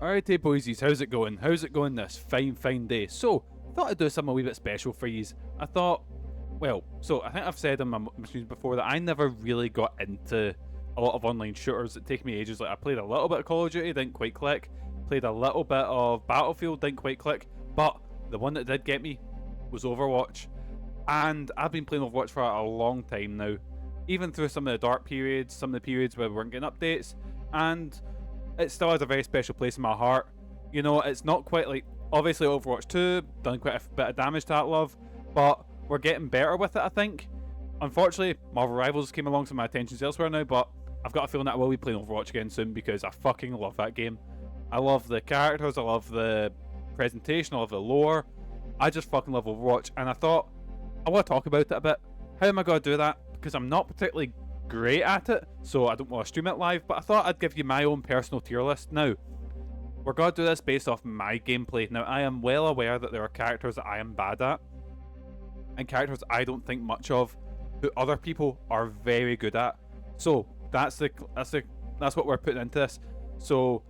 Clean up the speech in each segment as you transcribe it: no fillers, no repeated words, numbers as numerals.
Alrighty, boysies, how's it going? How's it going this fine day? So, thought I'd do something a wee bit special for yous. I thought, well, so I think I've said in my streams before that I never really got into a lot of online shooters that take me ages. Like, I played a little bit of Call of Duty, didn't quite click. Played a little bit of Battlefield, didn't quite click. But the one that did get me was Overwatch. And I've been playing Overwatch for a long time now. Even through some of the dark periods, some of the periods where we weren't getting updates. And it still has a very special place in my heart. You know, it's not quite like, obviously Overwatch 2, done quite a bit of damage to that love, but we're getting better with it, I think. Unfortunately, Marvel Rivals came along, so my attention's elsewhere now, but I've got a feeling that I will be playing Overwatch again soon because I fucking love that game. I love the characters, I love the presentation, I love the lore. I just fucking love Overwatch, and I thought, I want to talk about it a bit. How am I going to do that? Because I'm not particularly great at it, so I don't want to stream it live, but I thought I'd give you my own personal tier list. Now, we're going to do this based off my gameplay. Now, I am well aware that there are characters that I am bad at, and characters I don't think much of, who other people are very good at. So, that's what we're putting into this. So,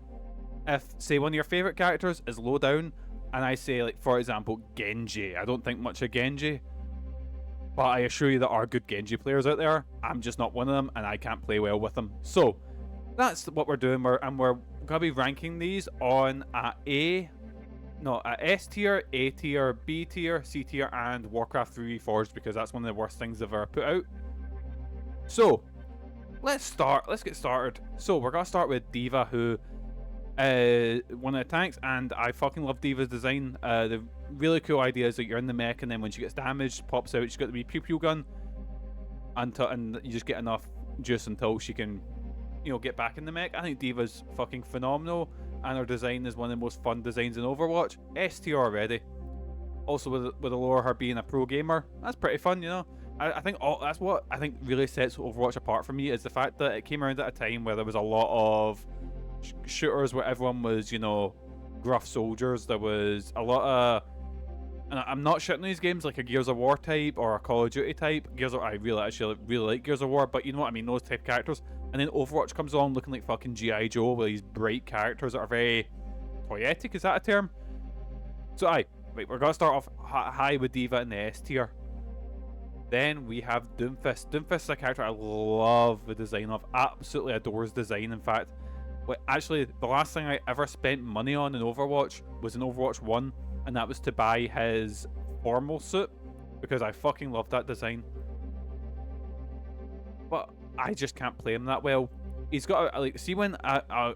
if, say, one of your favourite characters is low down, and I say, like, for example, Genji. I don't think much of Genji, but I assure you there are good Genji players out there. I'm just not one of them, and I can't play well with them. So, that's what we're doing, we're going to be ranking these on a S tier, A tier, B tier, C tier, and Warcraft 3 Reforged, because that's one of the worst things they've ever put out. So, let's get started. So, we're going to start with D.Va, who one of the tanks, and I fucking love D.Va's design. The really cool idea is that you're in the mech, and then when she gets damaged, pops out, she's got the wee pew pew gun, and you just get enough juice until she can, you know, get back in the mech. I think D.Va's fucking phenomenal, and her design is one of the most fun designs in Overwatch. S tier already. Also with the lore, her being a pro gamer, that's pretty fun, you know. I think that's what I think really sets Overwatch apart for me, is the fact that it came around at a time where there was a lot of shooters where everyone was, you know, gruff soldiers. There was a lot of, and I'm not shitting these games like a Gears of War type or a Call of Duty type. I really like Gears of War, but you know what I mean, those type of characters. And then Overwatch comes along looking like fucking G.I. Joe with these bright characters that are very toyetic, is that a term? So we're gonna start off high with D.Va in the S tier. Then we have Doomfist. Doomfist is a character I love the design of, absolutely adore his design. In fact, actually, the last thing I ever spent money on in Overwatch was in Overwatch 1, and that was to buy his formal suit, because I fucking love that design. But I just can't play him that well. He's got like, see when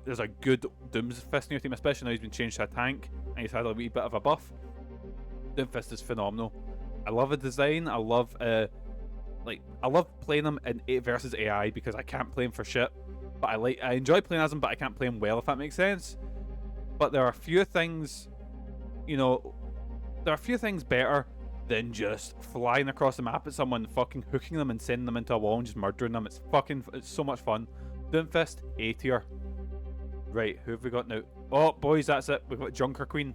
there's a good Doomfist in your team, especially now he's been changed to a tank, and he's had a wee bit of a buff. Doomfist is phenomenal. I love the design. I love playing him in 8 versus AI because I can't play him for shit. But I enjoy playing as him, but I can't play him well, if that makes sense. But there are a few things, you know, better than just flying across the map at someone, fucking hooking them and sending them into a wall and just murdering them. It's so much fun. Doomfist, A tier. Right, who have we got now? Oh, boys, that's it. We've got Junker Queen.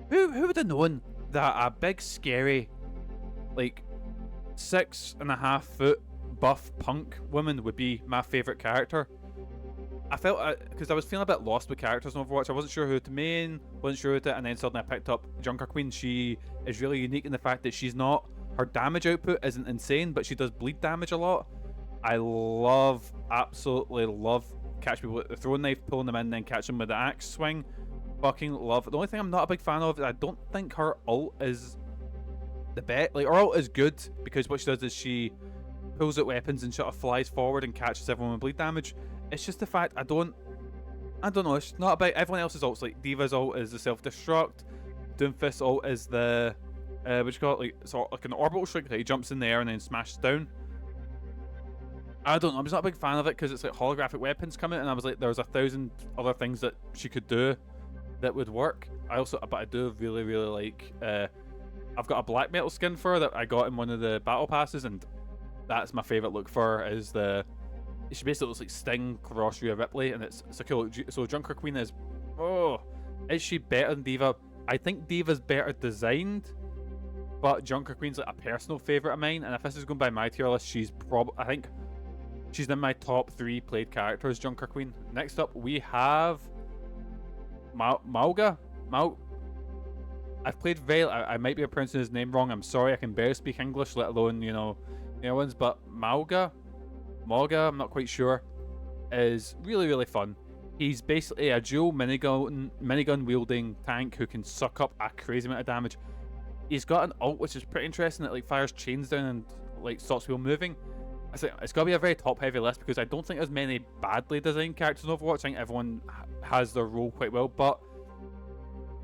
Who would have known that a big, scary, like, 6.5 foot buff punk woman would be my favourite character? I felt, because I was feeling a bit lost with characters in Overwatch. I wasn't sure who to main, wasn't sure who to, and then suddenly I picked up Junker Queen. She is really unique in the fact that her damage output isn't insane, but she does bleed damage a lot. I absolutely love catch people with the throwing knife, pulling them in, then catch them with the axe swing. Fucking love it. The only thing I'm not a big fan of is I don't think her ult is the best. Like, her ult is good because what she does is she pulls out weapons and sort of flies forward and catches everyone with bleed damage. It's just the fact I don't know, it's not about everyone else's ults. Like, D.Va's ult is the self-destruct, Doomfist's ult is the what you call it, like, sort of like an orbital strike that he jumps in there and then smashes down. I don't know, I'm just not a big fan of it because it's like holographic weapons coming, and I was like, there's 1,000 other things that she could do that would work. But I do really like, I've got a black metal skin for her that I got in one of the battle passes, and that's my favourite look for her, is she basically looks like Sting cross Rhea Ripley, and it's a cool look. So Junker Queen is she better than D.Va? I think D.Va's better designed, but Junker Queen's like a personal favourite of mine, and if this is going by my tier list, she's I think She's in my top 3 played characters, Junker Queen. Next up, we have Mauga. I've played Vale. I might be pronouncing his name wrong. I'm sorry. I can barely speak English, let alone, you know, the other ones. But Mauga, I'm not quite sure, is really, really fun. He's basically a dual minigun wielding tank who can suck up a crazy amount of damage. He's got an ult which is pretty interesting that like fires chains down and like stops people moving. I think it's got to be a very top heavy list because I don't think there's many badly designed characters in Overwatch. I think everyone has their role quite well, but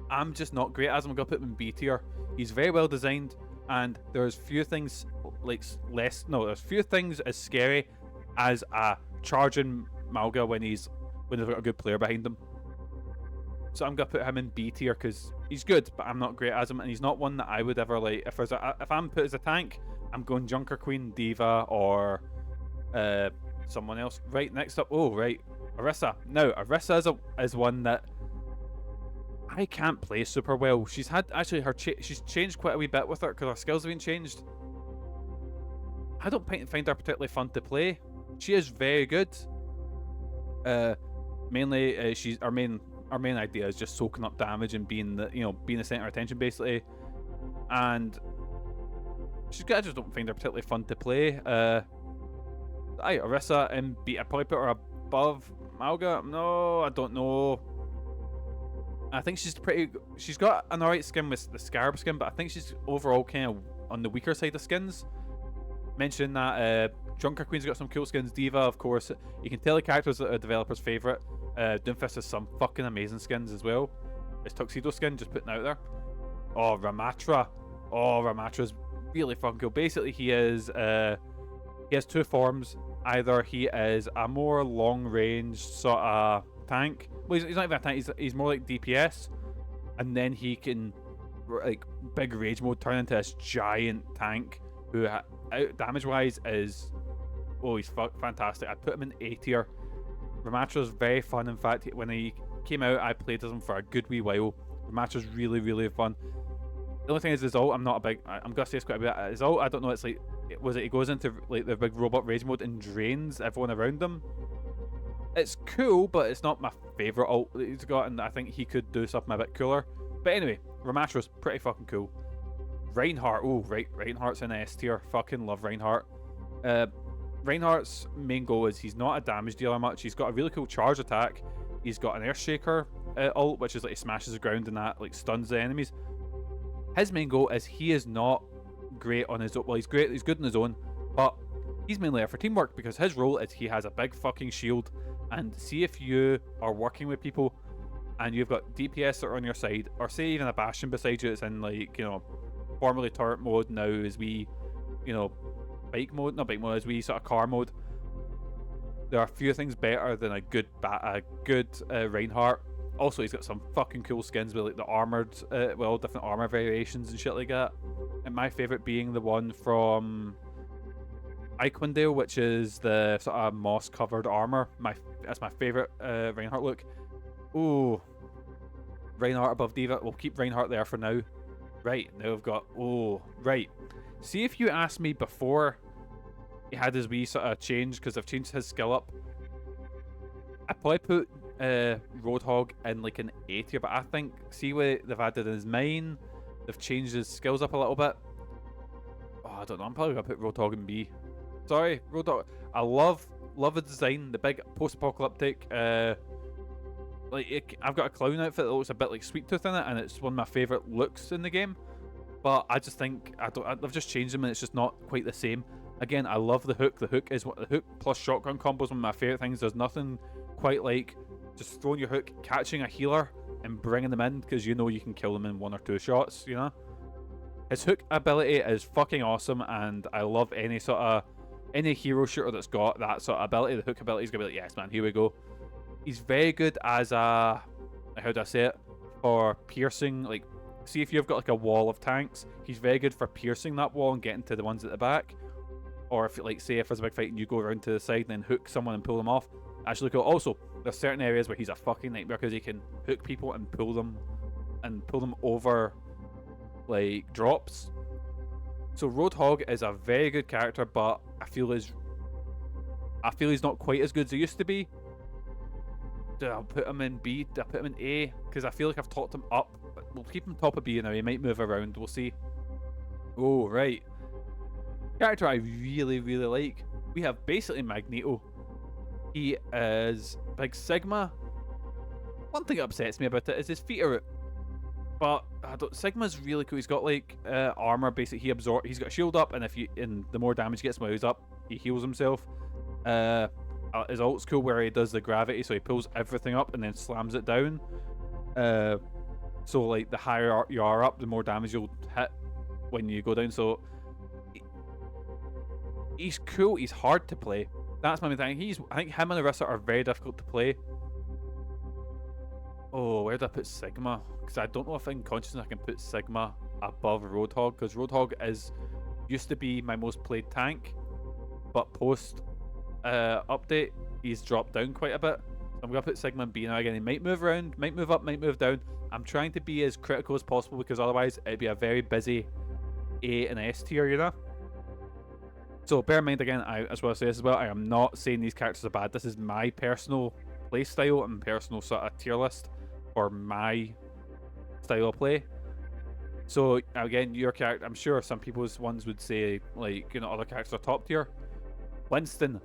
I'm just not great as him. I'm gonna put him in B tier. He's very well designed, and there's few things there's few things as scary as a charging Malga when they've got a good player behind them. So I'm gonna put him in B tier because he's good, but I'm not great as him, and he's not one that I would ever like. If I'm put as a tank, I'm going Junker Queen, Diva, or someone else. Right, next up, Orisa. Now, Orisa is one that I can't play super well. She's had actually she's changed quite a wee bit with her because her skills have been changed. I don't find her particularly fun to play. She is very good. Mainly, she's our main idea is just soaking up damage and being the center of attention basically. And she's good. I just don't find her particularly fun to play. Orisa and B. I'd probably put her above Malga. No, I don't know. I think she's got an alright skin with the Scarab skin, but I think she's overall kind of on the weaker side of skins. Mention that Junker Queen's got some cool skins. Diva, of course, you can tell the characters that are developers' favourite. Doomfist has some fucking amazing skins as well. His Tuxedo skin, just putting out there. Oh, Ramatra. Oh, Ramatra's really fucking cool. Basically, he has two forms. Either he is a more long-range sort of tank. Well, he's not even a tank. He's more like DPS, and then he can, like, big rage mode, turn into this giant tank who, damage-wise, is he's fantastic. I'd put him in A tier. Ramatra's very fun. In fact, when he came out, I played as him for a good wee while. Ramatra's really, really fun. The only thing is his ult, I'm gonna say it's quite a bit. His ult, I don't know. It's like, he goes into like the big robot rage mode and drains everyone around him. It's cool, but it's not my favourite ult that he's got, and I think he could do something a bit cooler. But anyway, Ramatra's pretty fucking cool. Reinhardt, Reinhardt's in S tier. Fucking love Reinhardt. Reinhardt's main goal is he's not a damage dealer much. He's got a really cool charge attack. He's got an Earthshaker ult, which is like he smashes the ground and that like stuns the enemies. His main goal is he is not great on his own. Well, he's great. He's good on his own, but he's mainly there for teamwork because his role is he has a big fucking shield. And see if you are working with people and you've got DPS that are on your side, or say even a Bastion beside you that's in like, formerly turret mode, now as we, bike mode, not bike mode, as we sort of car mode. There are a few things better than a good Reinhardt. Also, he's got some fucking cool skins with like the armored, different armor variations and shit like that. And my favorite being the one from Icewind, which is the sort of moss-covered armor. That's my favorite Reinhardt look. Ooh, Reinhardt above Diva. We'll keep Reinhardt there for now. Right, now we've got... right. See, if you asked me before he had his wee sort of change, because I've changed his skill up, I'd probably put Roadhog in like an A tier, but I think, see what they've added in his mine, they've changed his skills up a little bit. Oh, I don't know, I'm probably going to put Roadhog in B. Sorry, Roadhog. I love the design, the big post-apocalyptic, I've got a clown outfit that looks a bit like Sweet Tooth in it, and it's one of my favourite looks in the game. But I just think I've just changed them, and it's just not quite the same. Again, I love the hook. The hook plus shotgun combo is one of my favourite things. There's nothing quite like just throwing your hook, catching a healer, and bringing them in because you can kill them in 1 or 2 shots. His hook ability is fucking awesome, and I love any hero shooter that's got that sort of ability. The hook ability is gonna be like, yes, man, here we go. He's very good as how do I say it? For piercing, like, see if you've got like a wall of tanks, he's very good for piercing that wall and getting to the ones at the back. Or if, like, say if there's a big fight and you go around to the side and then hook someone and pull them off. Actually cool. Also, there's certain areas where he's a fucking nightmare because he can hook people and pull them over like drops. So Roadhog is a very good character, but I feel I feel he's not quite as good as he used to be. Do I put him in B? Do I put him in A? Because I feel like I've talked him up. But we'll keep him top of B now. He might move around. We'll see. Oh, right. Character I really, really like. We have basically Magneto. He is Big Sigma. One thing that upsets me about it is his feet are out. But Sigma's really cool. He's got like armor. Basically, he's got a shield up, and the more damage he gets while he's up, he heals himself. His ult's cool where he does the gravity, so he pulls everything up and then slams it down. So like the higher you are up, the more damage you'll hit when you go down. So he's cool. He's hard to play. That's my main thing. I think him and Arissa are very difficult to play. Oh, where do I put Sigma? Because I don't know if in consciousness I can put Sigma above Roadhog, because Roadhog used to be my most played tank, but post update he's dropped down quite a bit. So I'm gonna put Sigma in B now. Again, he might move around, might move up, might move down. I'm trying to be as critical as possible because otherwise it'd be a very busy A and S tier, you know. So bear in mind again, as well as say this as well, I am not saying these characters are bad. This is my personal play style and personal sort of tier list for my style of play. So again, your character, I'm sure some people's ones would say like, you know, other characters are top tier. Winston.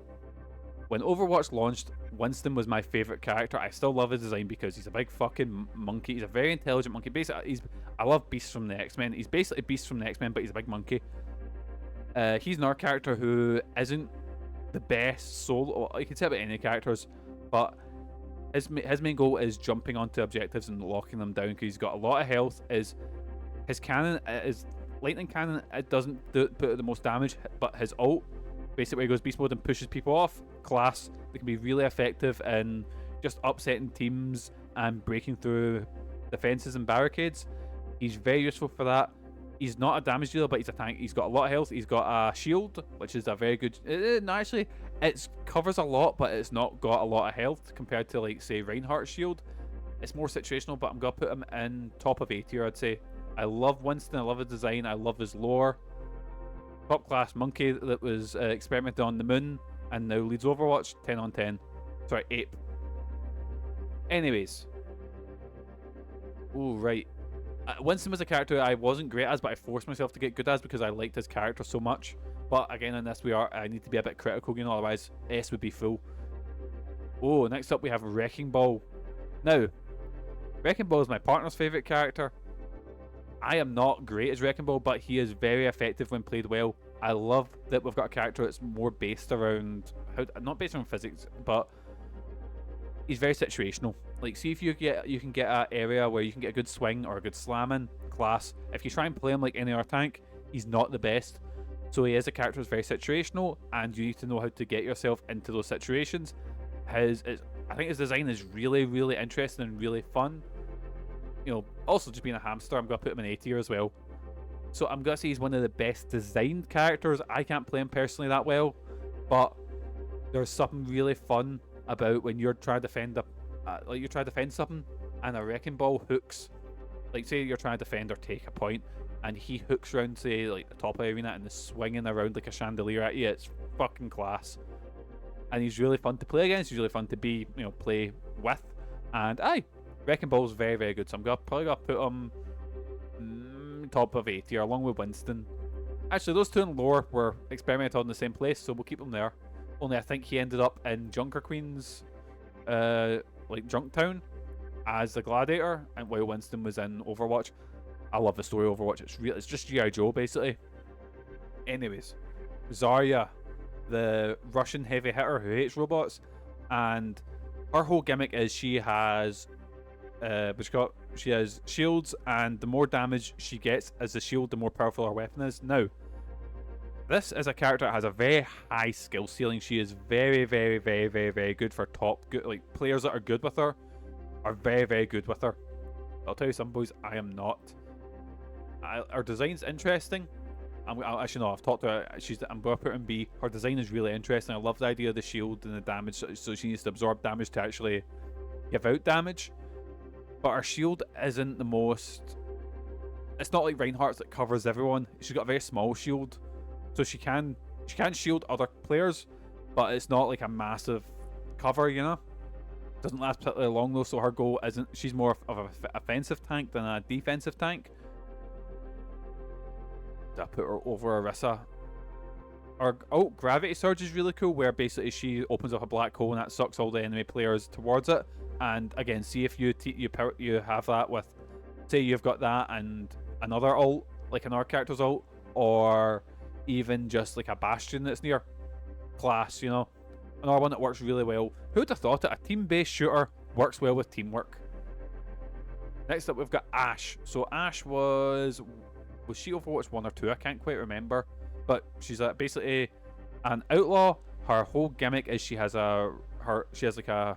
When Overwatch launched, Winston was my favorite character. I still love his design because he's a big fucking monkey. He's a very intelligent monkey. Basically, I love Beast from the X-Men. He's basically Beast from the X-Men, but he's a big monkey. He's another character who isn't the best solo. You can say about any characters, but his main goal is jumping onto objectives and locking them down because he's got a lot of health. His cannon, his lightning cannon, it doesn't put out the most damage, but his ult, basically where he goes beast mode and pushes people off, class. They can be really effective in just upsetting teams and breaking through defenses and barricades. He's very useful for that. He's not a damage dealer, but he's a tank. He's got a lot of health. He's got a shield, which is a very good... No, actually, it covers a lot, but it's not got a lot of health compared to, like, say, Reinhardt's shield. It's more situational, but I'm going to put him in top of A tier, I'd say. I love Winston. I love his design. I love his lore. Top class monkey that was experimented on the moon and now leads Overwatch. 10 on 10. Sorry, ape. Anyways. Oh, right. Winston was a character I wasn't great as, but I forced myself to get good as because I liked his character so much. But again, in this I need to be a bit critical, you know, otherwise S would be full. Oh, next up we have Wrecking Ball. Now, Wrecking Ball is my partner's favourite character. I am not great as Wrecking Ball, but he is very effective when played well. I love that we've got a character that's more based around, not based on physics, but he's very situational. Like, see if you can get an area where you can get a good swing or a good slamming class. If you try and play him like any other tank, he's not the best. So he is a character that's very situational, and you need to know how to get yourself into those situations. I think his design is really, really interesting and really fun. You know, also just being a hamster, I'm going to put him in A tier as well. So I'm going to say he's one of the best designed characters. I can't play him personally that well, but there's something really fun about when you're trying to defend something and a Wrecking Ball hooks. Like, say you're trying to defend or take a point and he hooks around, say, like the top of the arena and is swinging around like a chandelier at you. It's fucking class. And he's really fun to play against. He's really fun to be, you know, play with. And Wrecking Ball's very, very good. So I'm probably going to put him top of A tier along with Winston. Actually, those two in lore were experimented on in the same place, so we'll keep them there. Only I think he ended up in Junker Queen's like Junktown as the gladiator, and while Winston was in Overwatch. I love the story of Overwatch. It's just G.I. Joe basically. Anyways, Zarya, the Russian heavy hitter who hates robots, and her whole gimmick is she has shields, and the more damage she gets as the shield, the more powerful her weapon is. Now, this is a character that has a very high skill ceiling. She is very, very, very, very, very good for like players that are good with her are very, very good with her. I'll tell you some boys, I am not. Her design's interesting. Actually no, I've talked to her. I'm going to put her in B. Her design is really interesting. I love the idea of the shield and the damage. So she needs to absorb damage to actually give out damage. But her shield isn't the most... It's not like Reinhardt's that covers everyone. She's got a very small shield. So she can shield other players, but it's not like a massive cover, you know. Doesn't last particularly long though, so her goal isn't. She's more of an offensive tank than a defensive tank. Did I put her over Orisa? Or Gravity Surge is really cool, where basically she opens up a black hole and that sucks all the enemy players towards it. And again, see if you have that with, say you've got that and another ult, like another character's ult, or even just like a Bastion that's near. Class, you know. Another one that works really well. Who'd have thought it? A team-based shooter works well with teamwork. Next up, we've got Ashe. So Ashe was she Overwatch 1 or 2? I can't quite remember. But she's basically an outlaw. Her whole gimmick is she has like a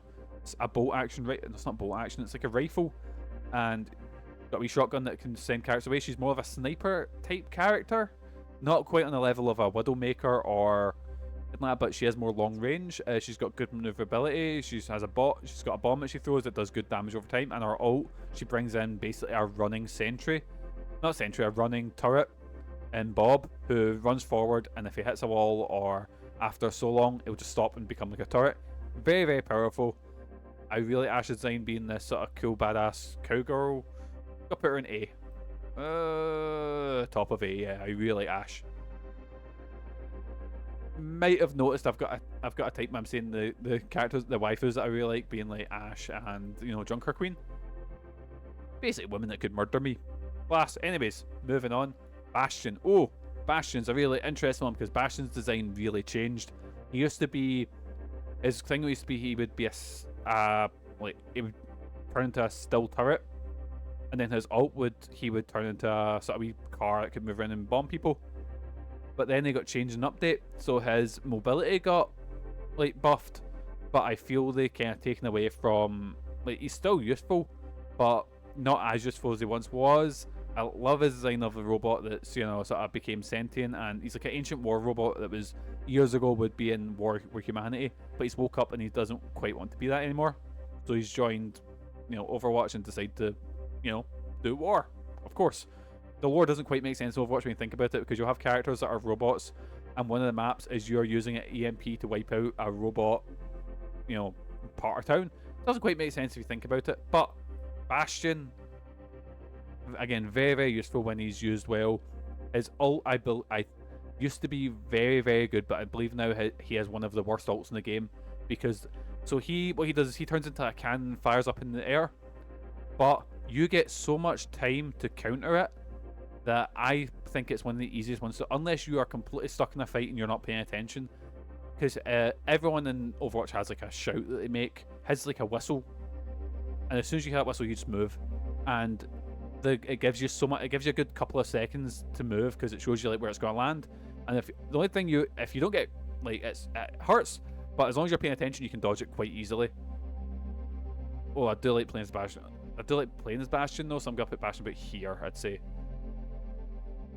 bolt action, right? It's not bolt action. It's like a rifle, and got a wee shotgun that can send characters away. She's more of a sniper type character, not quite on the level of a Widowmaker or like that, but she has more long range. She's got good maneuverability. She's got a bomb that she throws that does good damage over time, and her ult, she brings in basically a running a running turret, and Bob, who runs forward, and if he hits a wall or after so long, it'll just stop and become like a turret. Very, very powerful. I really Ashe's design being this sort of cool badass cowgirl. I'll put her in A. Top of A, yeah. I really like Ashe. Might have noticed I've got a type. I'm saying the characters, the waifus that I really like, being like Ashe and, you know, Junker Queen. Basically women that could murder me. Class. Anyways, moving on. Bastion. Oh, Bastion's a really interesting one because Bastion's design really changed. He used to be, his thing used to be he would be he would turn into a still turret, and then his ult he would turn into a sort of wee car that could move around and bomb people. But then they got changed in update, so his mobility got like buffed. But I feel they kind of taken away from, like, he's still useful, but not as useful as he once was. I love his design of the robot that's, you know, sort of became sentient, and he's like an ancient war robot that was years ago would be in war with humanity, but he's woke up and he doesn't quite want to be that anymore. So he's joined, you know, Overwatch and decided to, you know, do war. Of course. The lore doesn't quite make sense in Overwatch when you think about it, because you'll have characters that are robots, and one of the maps is you're using an EMP to wipe out a robot, you know, part of town. Doesn't quite make sense if you think about it, but Bastion, again, very, very useful when he's used well. His ult, I used to be very, very good, but I believe now he has one of the worst ults in the game, because what he does is he turns into a cannon and fires up in the air, but you get so much time to counter it that I think it's one of the easiest ones. So unless you are completely stuck in a fight and you're not paying attention, because everyone in Overwatch has like a shout that they make, has like a whistle, and as soon as you hear that whistle, you just move, and it gives you so much. It gives you a good couple of seconds to move because it shows you like where it's going to land. And if the only thing if you don't get, like, it hurts, but as long as you're paying attention, you can dodge it quite easily. Oh, I do like playing as Bastion. Though, so I'm gonna put Bastion about here, I'd say.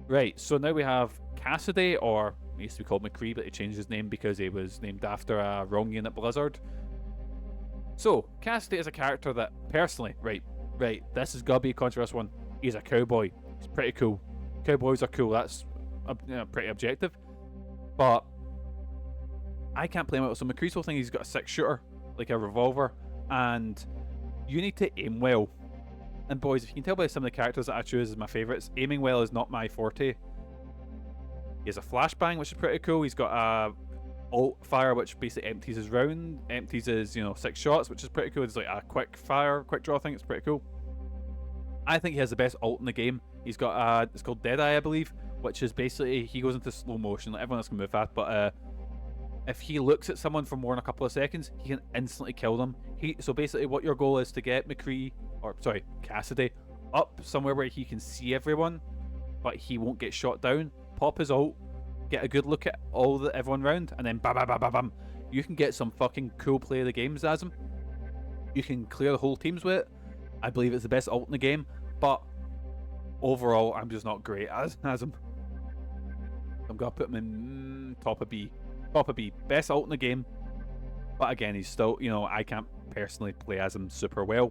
Right, so now we have Cassidy, or he used to be called McCree, but he changed his name because he was named after a wrong unit Blizzard. So, Cassidy is a character that, personally, right, this is gotta be a controversial one. He's a cowboy. He's pretty cool. Cowboys are cool, that's pretty objective. But I can't play him out. So McCree's whole thing, he's got a 6-shooter, like a revolver, and you need to aim well. And boys, if you can tell by some of the characters that I choose as my favourites, aiming well is not my forte. He has a flashbang, which is pretty cool. He's got a ult fire, which basically empties his round, empties his, 6 shots, which is pretty cool. It's like a quick fire, quick draw thing. It's pretty cool. I think he has the best ult in the game. He's got it's called Deadeye, I believe, which is basically he goes into slow motion. Like, everyone else can move fast, but if he looks at someone for more than a couple of seconds, he can instantly kill them. So basically, what your goal is to get Cassidy up somewhere where he can see everyone, but he won't get shot down. Pop his ult, get a good look at everyone around, and then bam, bam, bam, bam, bam. You can get some fucking cool play of the games as him. You can clear the whole teams with it. I believe it's the best ult in the game, but overall, I'm just not great as him. I'm gonna put him in top of B. Top of B. Best ult in the game, but again, he's still, I can't personally play as him super well.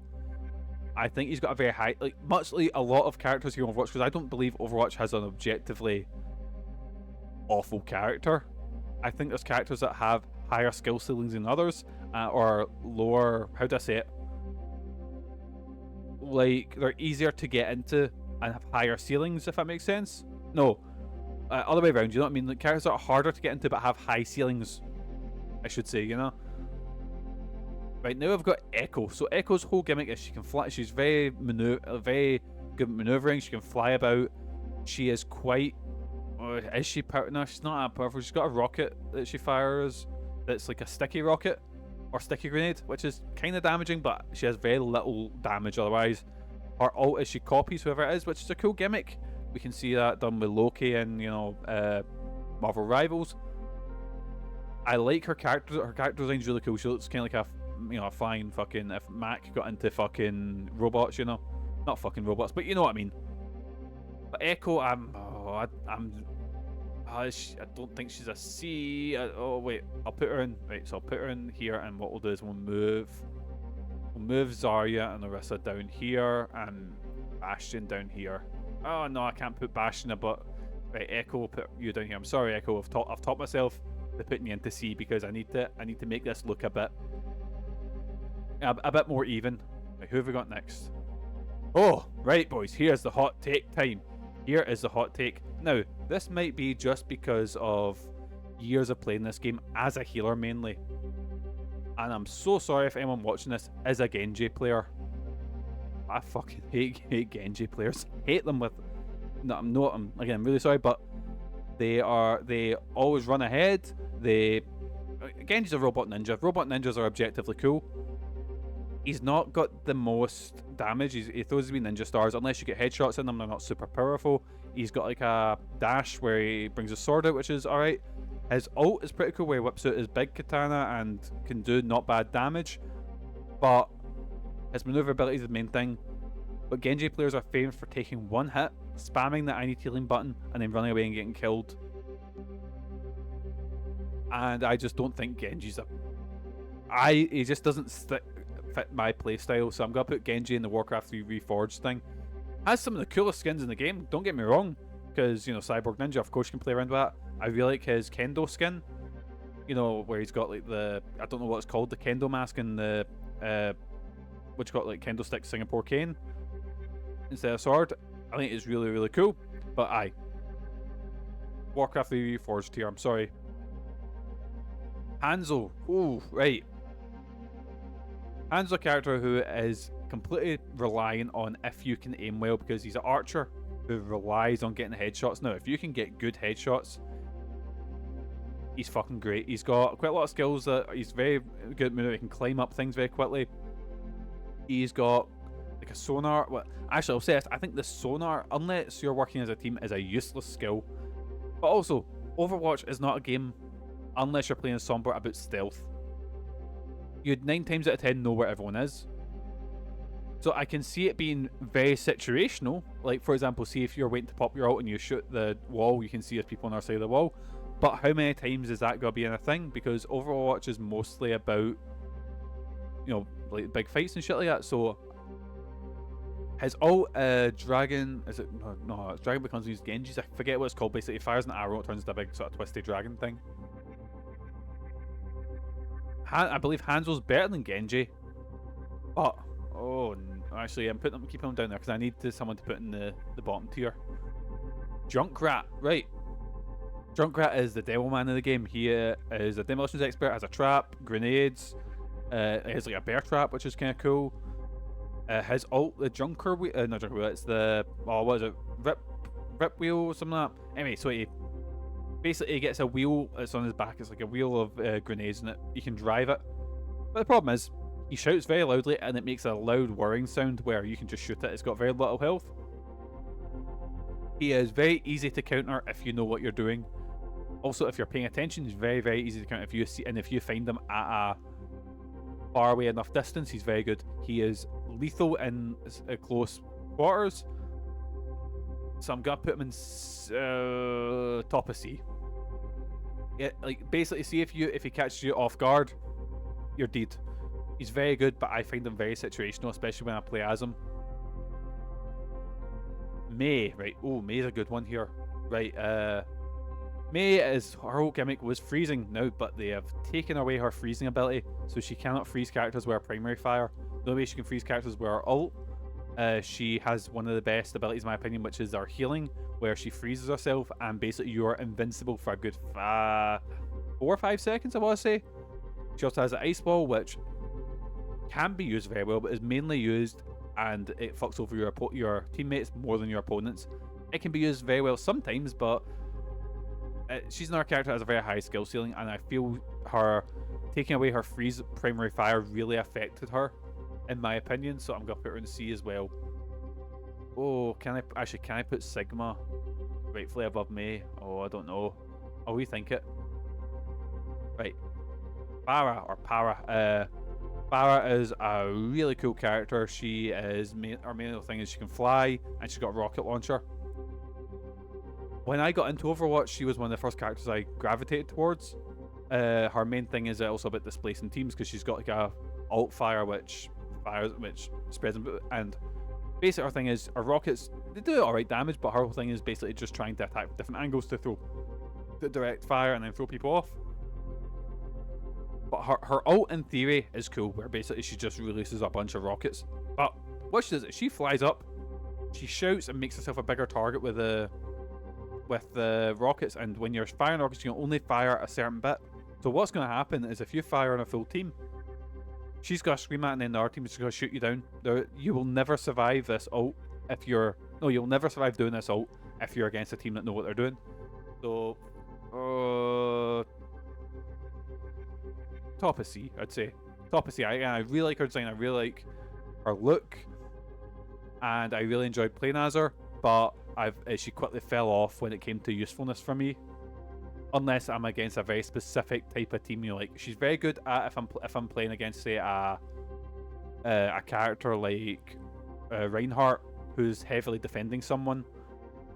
I think he's got a very high, much like a lot of characters here on Overwatch, because I don't believe Overwatch has an objectively awful character. I think there's characters that have higher skill ceilings than others, or lower, how do I say it? Like, they're easier to get into and have higher ceilings, if that makes sense. No, other way around, you know what I mean? Like, characters that are harder to get into but have high ceilings, I should say, you know? Right, now I've got Echo. So Echo's whole gimmick is she can fly. She's very good at maneuvering. She can fly about. She is quite... is she powerful? No, she's not that powerful. She's got a rocket that she fires that's like a sticky rocket or sticky grenade, which is kind of damaging, but she has very little damage otherwise. Her ult is she copies whoever it is, which is a cool gimmick. We can see that done with Loki and, you know, Marvel Rivals. I like her character. Her character design's really cool. She looks kind of like a, you know, a flying fucking, if Mac got into fucking robots, you know, not fucking robots, but you know what I mean. But Echo, I don't think she's a C. Oh wait, I'll put her in. Right, so I'll put her in here, and what we'll do is we'll move Zarya and Orisa down here, and Bastion down here. Oh no, I can't put Bastion above. Right, Echo, we'll put you down here. I'm sorry, Echo. I've taught myself to put me into C because I need to make this look a bit more even. Right, who have we got next? Oh, right, boys. Here's the hot take time. Here is the hot take. Now, this might be just because of years of playing this game as a healer mainly. And I'm so sorry if anyone watching this is a Genji player. I fucking hate Genji players. Hate them with... No, I'm really sorry, but they always run ahead. Genji's a robot ninja. Robot ninjas are objectively cool. He's not got the most damage. He throws his ninja stars. Unless you get headshots in them, they're not super powerful. He's got like a dash where he brings his sword out, which is alright. His ult is pretty cool where he whips out his big katana and can do not bad damage. But his maneuverability is the main thing. But Genji players are famous for taking one hit, spamming the I need healing button, and then running away and getting killed. And I just don't think Genji's he just doesn't fit my playstyle, so I'm gonna put Genji in the Warcraft 3 Reforged thing. Has some of the coolest skins in the game, don't get me wrong, because, you know, Cyborg Ninja, of course, you can play around with that. I really like his Kendo skin, you know, where he's got like the, I don't know what it's called, the Kendo mask and the, which got like Kendo stick Singapore cane instead of sword. I think it's really, really cool, but Warcraft 3 Reforged here, I'm sorry. Hanzo, ooh, right. Hanzo's a character who is completely relying on if you can aim well, because he's an archer who relies on getting headshots. Now, if you can get good headshots, he's fucking great. He's got quite a lot of skills that he's very good at. He can climb up things very quickly. He's got like a sonar. Well, actually, I'll say this. I think the sonar, unless you're working as a team, is a useless skill. But also, Overwatch is not a game, unless you're playing Sombra, about stealth. You'd 9 times out of 10 know where everyone is. So I can see it being very situational. Like, for example, see if you're waiting to pop your ult and you shoot the wall, you can see there's people on our side of the wall. But how many times is that going to be in a thing? Because Overwatch is mostly about, you know, like big fights and shit like that. So his ult, dragon, is it? No, it's dragon becomes used Genji's. I forget what it's called. Basically, he fires an arrow, it turns into a big sort of twisty dragon thing. I believe Hanzo's better than Genji, but actually I'm keeping him down there because I need someone to put in the bottom tier. Junkrat, right? Junkrat is the devil man of the game. He is a demolitions expert, has a trap, grenades. He has like a bear trap, which is kind of cool. His ult, the Junker wheel, not Junker wheel, it's the, what is it? Rip wheel or something like that. Anyway, so he basically gets a wheel, it's on his back, it's like a wheel of grenades in it. You can drive it. But the problem is, he shouts very loudly and it makes a loud whirring sound where you can just shoot it. It's got very little health. He is very easy to counter if you know what you're doing. Also, if you're paying attention, he's very, very easy to counter. If you find him at a far away enough distance, he's very good. He is lethal in close quarters. So I'm gonna put him in top of C. Yeah, like basically, see if he catches you off guard, you're dead. He's very good, but I find him very situational, especially when I play as him. Mei, right? Oh, Mei's a good one here, right? Mei is her whole gimmick was freezing now, but they have taken away her freezing ability, so she cannot freeze characters with her primary fire. The only way she can freeze characters with her ult. She has one of the best abilities, in my opinion, which is her healing, where she freezes herself and basically you are invincible for a good 4 or 5 seconds, I want to say. She also has an ice ball, which can be used very well, but is mainly used and it fucks over your teammates more than your opponents. It can be used very well sometimes, but she's another character that has a very high skill ceiling, and I feel her taking away her freeze primary fire really affected her, in my opinion. So I'm gonna put her in C as well. Oh, can I put Sigma rightfully above Mei? Oh, I don't know. I'll rethink it. Right, Para. Farah is a really cool character. She is her main thing is she can fly and she's got a rocket launcher. When I got into Overwatch, she was one of the first characters I gravitated towards. Her main thing is also about displacing teams because she's got like a alt fire which spreads them, and basically her thing is her rockets, they do alright damage, but her whole thing is basically just trying to attack different angles to throw the direct fire and then throw people off. But her ult in theory is cool, where basically she just releases a bunch of rockets. But what she does is she flies up, she shouts and makes herself a bigger target with the rockets, and when you're firing rockets you can only fire a certain bit. So what's going to happen is if you fire on a full team, she's going to scream at, and then the other team is going to shoot you down. You will never survive this ult if you're... No, you'll never survive doing this ult if you're against a team that know what they're doing. So... top of C, I'd say. Top of C. I really like her design. I really like her look. And I really enjoyed playing as her. But she quickly fell off when it came to usefulness for me. Unless I'm against a very specific type of team. You know, like, she's very good at if I'm playing against, say, a character like Reinhardt, who's heavily defending someone.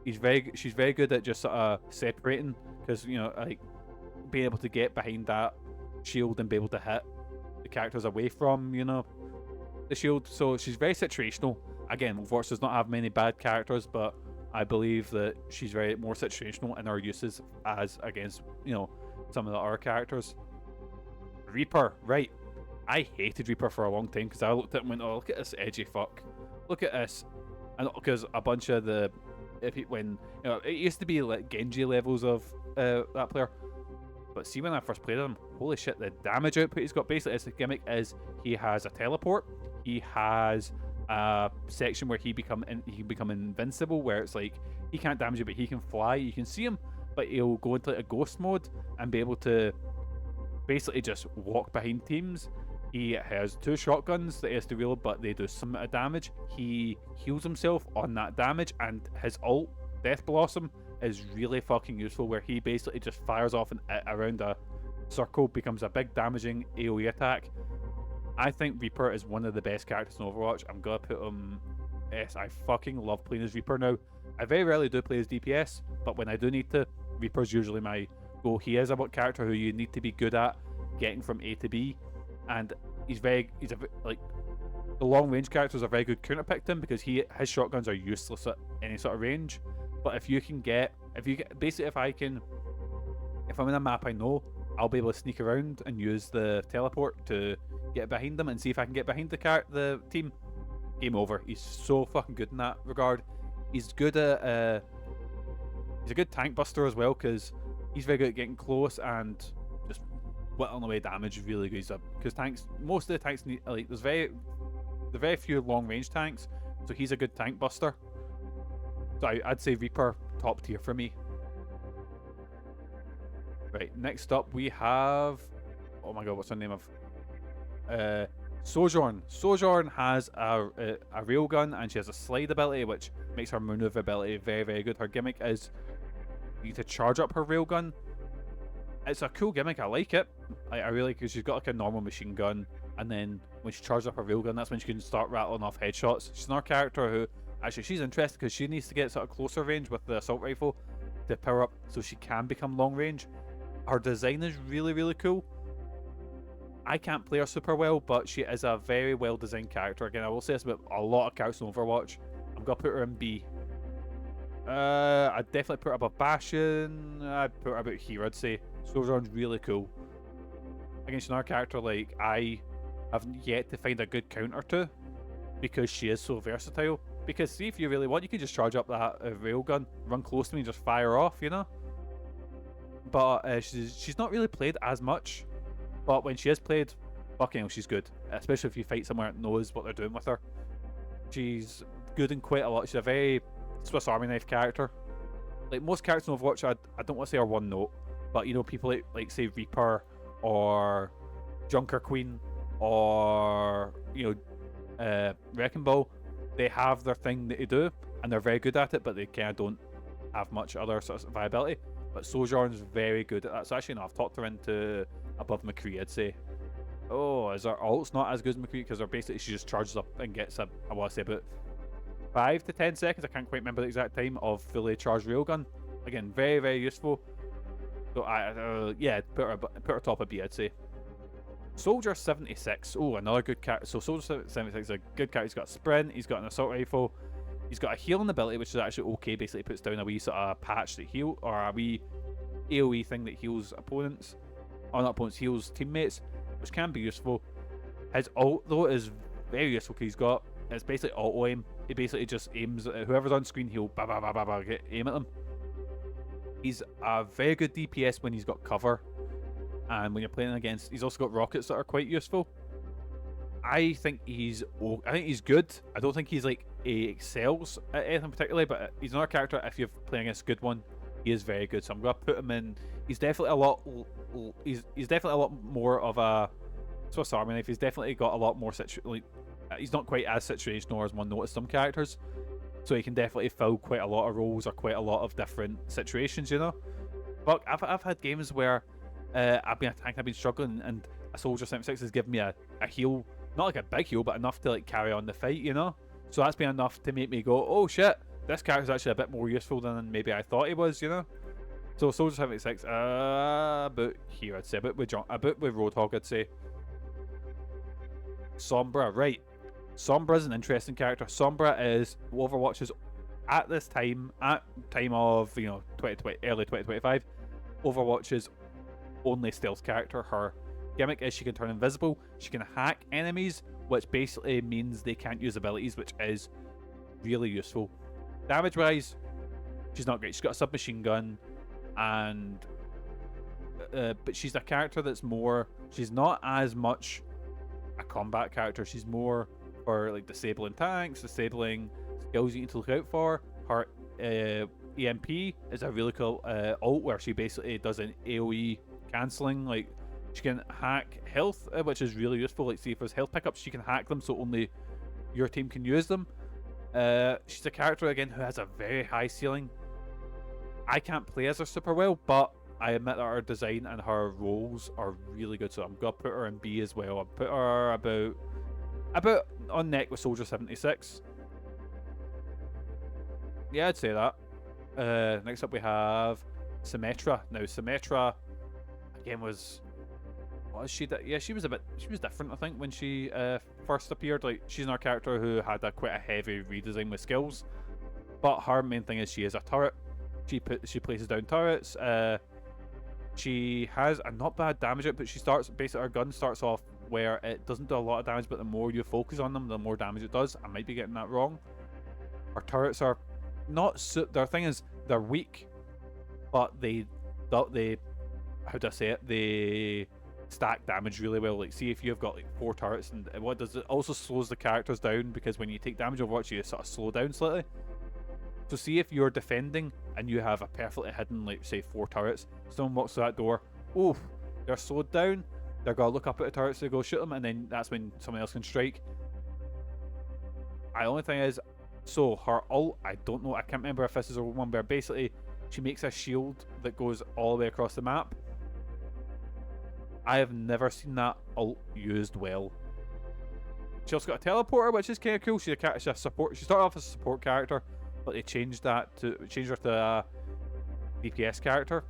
She's very good at just sort of separating, because, you know, like, being able to get behind that shield and be able to hit the characters away from, you know, the shield. So she's very situational. Again, Overwatch does not have many bad characters, but I believe that she's very more situational in her uses as against, you know, some of the other characters. Reaper, right. I hated Reaper for a long time because I looked at it and went, oh, look at this edgy fuck. Look at this. And because a bunch of the... when, you know, it used to be like Genji levels of that player. But see, when I first played him, holy shit, the damage output he's got. Basically, his gimmick is he has a teleport. He has a section where he can become invincible, where it's like he can't damage you, but he can fly. You can see him, but he'll go into like a ghost mode and be able to basically just walk behind teams. He has 2 shotguns that he has to reload, but they do some amount of damage. He heals himself on that damage, and his ult, Death Blossom, is really fucking useful, where he basically just fires off around a circle, becomes a big damaging AoE attack. I think Reaper is one of the best characters in Overwatch. I'm gonna put him S. I fucking love playing as Reaper now. I very rarely do play as DPS, but when I do need to, Reaper's usually my go. He is a character who you need to be good at getting from A to B, and like, the long range characters are very good counter pick to him, because his shotguns are useless at any sort of range. But if I'm in a map I know, I'll be able to sneak around and use the teleport to get behind them and see if I can get behind the team. Game over. He's so fucking good in that regard. He's good at he's a good tank buster as well, because he's very good at getting close and just whittling away damage really good. Because most of the tanks need, like, there's very few long range tanks, so he's a good tank buster. So I'd say Reaper top tier for me. Right, next up we have, oh my god, what's her name of? Sojourn. Sojourn has a railgun, and she has a slide ability, which makes her maneuverability very, very good. Her gimmick is you need to charge up her railgun. It's a cool gimmick. I like it. I really, because she's got like a normal machine gun, and then when she charges up her railgun, that's when she can start rattling off headshots. She's another character who, actually, she's interested because she needs to get sort of closer range with the assault rifle to power up so she can become long range. Her design is really, really cool. I can't play her super well, but she is a very well designed character. Again, I will say this about a lot of characters in Overwatch. I'm going to put her in B. I'd definitely put her above Bastion. I'd put her about here, I'd say. Sojourn's really cool. Against another character like I have yet to find a good counter to, because she is so versatile. Because see, if you really want, you can just charge up that railgun, run close to me and just fire off, you know? But she's not really played as much. But when she is played, fucking hell, she's good. Especially if you fight somewhere that knows what they're doing with her. She's good in quite a lot. She's a very Swiss Army knife character. Like most characters in Overwatch, I don't want to say are one note, but you know, people like say Reaper or Junker Queen or you know Wrecking Ball, they have their thing that they do and they're very good at it, but they kind of don't have much other sort of viability. But Sojourn's very good at that. So actually, no, I've talked her into above McCree, I'd say. Oh, is her ult's not as good as McCree because basically she just charges up and gets I want to say about 5 to 10 seconds, I can't quite remember the exact time, of fully charged railgun. Again, very, very useful. So yeah, put her top of B, I'd say. Soldier 76. Oh, another good character. So Soldier 76 is a good character. He's got a sprint, he's got an assault rifle, he's got a healing ability, which is actually okay. Basically puts down a wee sort of patch that heal, or a wee AoE thing that heals opponents. Or not opponents, heals teammates, which can be useful. His ult, though, is very useful because it's basically auto aim. He basically just aims at whoever's on screen, he'll aim at them. He's a very good DPS when he's got cover. And when you're playing against, he's also got rockets that are quite useful. I think he's good. I don't think he's like he excels at anything particularly, but he's another character. If you're playing against a good one, he is very good. So I'm gonna put him in. He's definitely a lot. He's definitely a lot more of a Swiss Army knife. He's definitely got a lot more he's not quite as situational as one noticed some characters, so he can definitely fill quite a lot of roles or quite a lot of different situations, you know. But I've had games where I've been a tank, I've been struggling, and a Soldier 76 has given me a heal, not like a big heal, but enough to like carry on the fight, you know. So that's been enough to make me go, oh shit, this character's actually a bit more useful than maybe I thought he was, you know. So Soldier 76, about here, I'd say, about with Roadhog, I'd say. Sombra, right. Sombra's an interesting character. Sombra is Overwatch's, at this time, of, you know, 2020, early 2025, Overwatch's only stealth character. Her gimmick is she can turn invisible, she can hack enemies, which basically means they can't use abilities, which is really useful. Damage wise, she's not great. She's got a submachine gun, and but she's a character that's more, she's not as much a combat character. She's more for like disabling tanks, disabling skills you need to look out for. Her EMP is a really cool ult where she basically does an AoE cancelling. Like she can hack health, which is really useful. Like see if there's health pickups, she can hack them so only your team can use them. She's a character again who has a very high ceiling. I can't play as her super well, but I admit that her design and her roles are really good, so I'm gonna put her in B as well. I'll put her about on neck with Soldier 76. Yeah, I'd say that. Next up we have Symmetra. Now Symmetra again was, what is she? Yeah, she was different, I think, when she first appeared. Like she's another character who had quite a heavy redesign with skills, but her main thing is she is a turret. She places down turrets. She has a not bad damage output. She starts, basically her gun starts off where it doesn't do a lot of damage, but the more you focus on them, the more damage it does. I might be getting that wrong. Her turrets are not their thing is they're weak, but they how do I say it? They stack damage really well. Like see if you've got like 4 turrets, and what does it also slows the characters down, because when you take damage Overwatch you sort of slow down slightly. So see if you're defending and you have a perfectly hidden, like say 4 turrets, someone walks through that door, oh, they're slowed down, they're gonna look up at the turrets to go shoot them, and then that's when someone else can strike. The only thing is, so her ult, I don't know, I can't remember if this is a one where basically she makes a shield that goes all the way across the map. I have never seen that ult used well. She also got a teleporter, which is kind of cool. She's a support. She started off as a support character, but they changed her to a DPS character.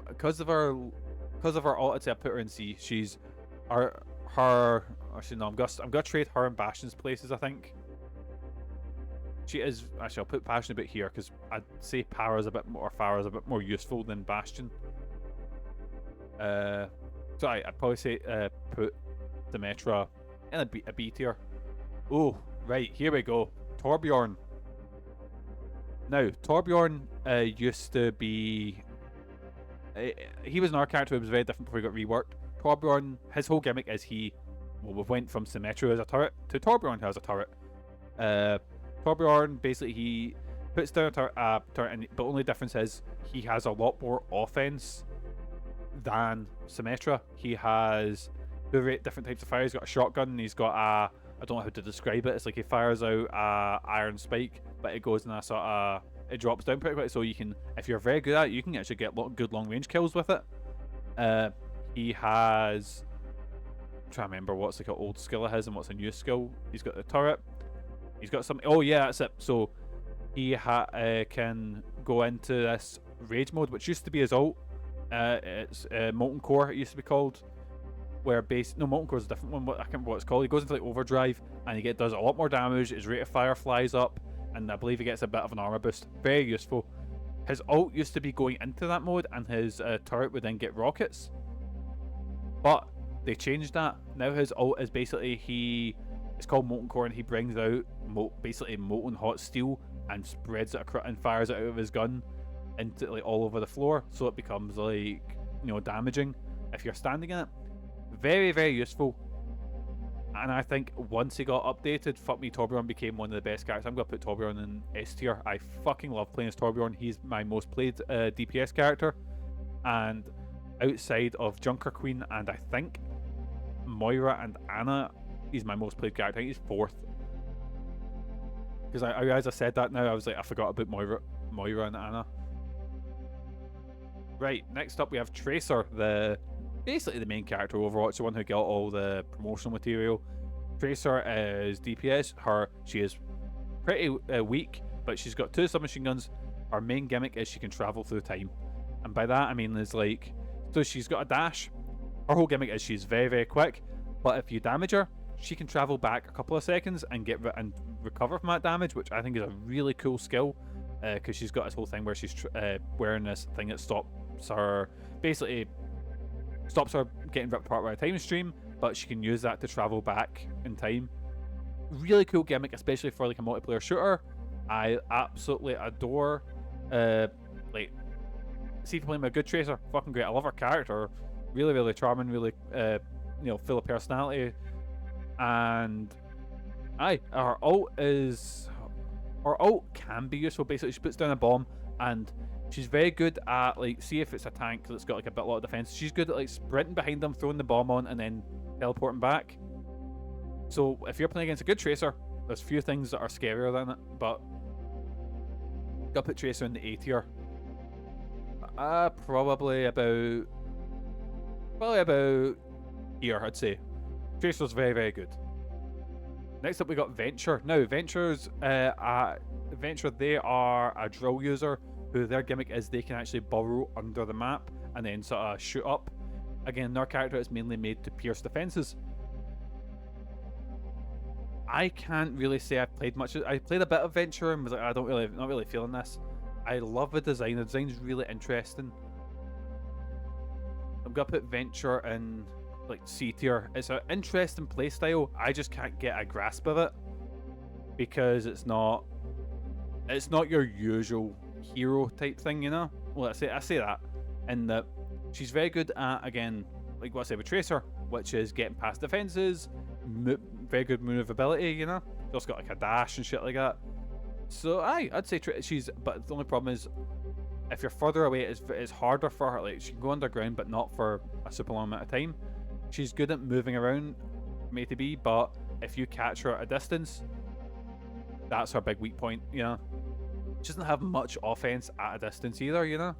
Because of her ult, I'd say I put her in C. She's her actually no, I'm gonna trade her and Bastion's places, I think. She is actually. I'll put passion a bit here because I'd say Power is a bit more. Farah is a bit more useful than Bastion. So I'd probably say put Demetra in a B tier. Oh, right, here we go. Torbjorn. Now, Torbjorn used to be... he was another character who was very different before he got reworked. Torbjorn, his whole gimmick is we went from Symmetra as a turret to Torbjorn as a turret. Torbjorn, basically, he puts down a turret, but only difference is he has a lot more offense than Symmetra. He has two different types of fire. He's got a shotgun, and he's got a... I don't know how to describe it. It's like he fires out a iron spike, but it goes in a sort of... it drops down pretty quick, so you can... if you're very good at it, you can actually get good long-range kills with it. He has... I'm trying to remember what's like an old skill of his and what's a new skill. He's got the turret. He's got some... oh yeah, that's it. So he can go into this rage mode, which used to be his ult. It's Molten Core, it used to be called. Where Molten Core is a different one. I can't remember what it's called. He goes into like overdrive and he does a lot more damage. His rate of fire flies up, and I believe he gets a bit of an armor boost. Very useful. His ult used to be going into that mode, and his turret would then get rockets. But they changed that. Now his ult is basically it's called Molten Core, and he brings out basically molten hot steel and spreads it and fires it out of his gun into like all over the floor, so it becomes like, damaging if you're standing in it. Very, very useful. And I think once he got updated, fuck me, Torbjorn became one of the best characters. I'm going to put Torbjorn in S tier. I fucking love playing as Torbjorn. He's my most played DPS character. And outside of Junker Queen and I think Moira and Anna, he's my most played character. I think he's fourth. Because as I said that now, I was like, I forgot about Moira and Anna. Right, next up we have Tracer, basically the main character of Overwatch, the one who got all the promotional material. Tracer is DPS. She is pretty weak, but she's got 2 submachine guns. Her main gimmick is she can travel through time, and by that I mean is like, so she's got a dash. Her whole gimmick is she's very, very quick, but if you damage her, she can travel back a couple of seconds and recover from that damage, which I think is a really cool skill, because she's got this whole thing where she's wearing this thing that stops her getting ripped apart by a time stream, but she can use that to travel back in time. Really cool gimmick, especially for like a multiplayer shooter. I absolutely adore see if you playing with a good Tracer, fucking great. I love her character, really, really charming, really full of personality. And her ult can be useful. Basically, she puts down a bomb, and she's very good at, like, see if it's a tank that's got like a lot of defense. She's good at like sprinting behind them, throwing the bomb on, and then teleporting back. So if you're playing against a good Tracer, there's few things that are scarier than it. But gotta put Tracer in the A tier. Probably about here, I'd say. Tracer's very, very good. Next up we got Venture. Now Venture, they are a drill user who their gimmick is they can actually burrow under the map and then sort of shoot up. Again, their character is mainly made to pierce defenses. I can't really say I've played much. I played a bit of Venture and was like, not really feeling this. I love the design. The design's really interesting. I'm gonna put Venture in like C tier. It's an interesting playstyle. I just can't get a grasp of it because it's not your usual hero type thing, Well, I say that, and that she's very good at, again, like what I said with Tracer, which is getting past defenses, very good maneuverability, She's also got like a dash and shit like that. So I'd say but the only problem is if you're further away, it's harder for her. Like, she can go underground, but not for a super long amount of time. She's good at moving around, from A to B, but if you catch her at a distance, that's her big weak point, She doesn't have much offense at a distance either,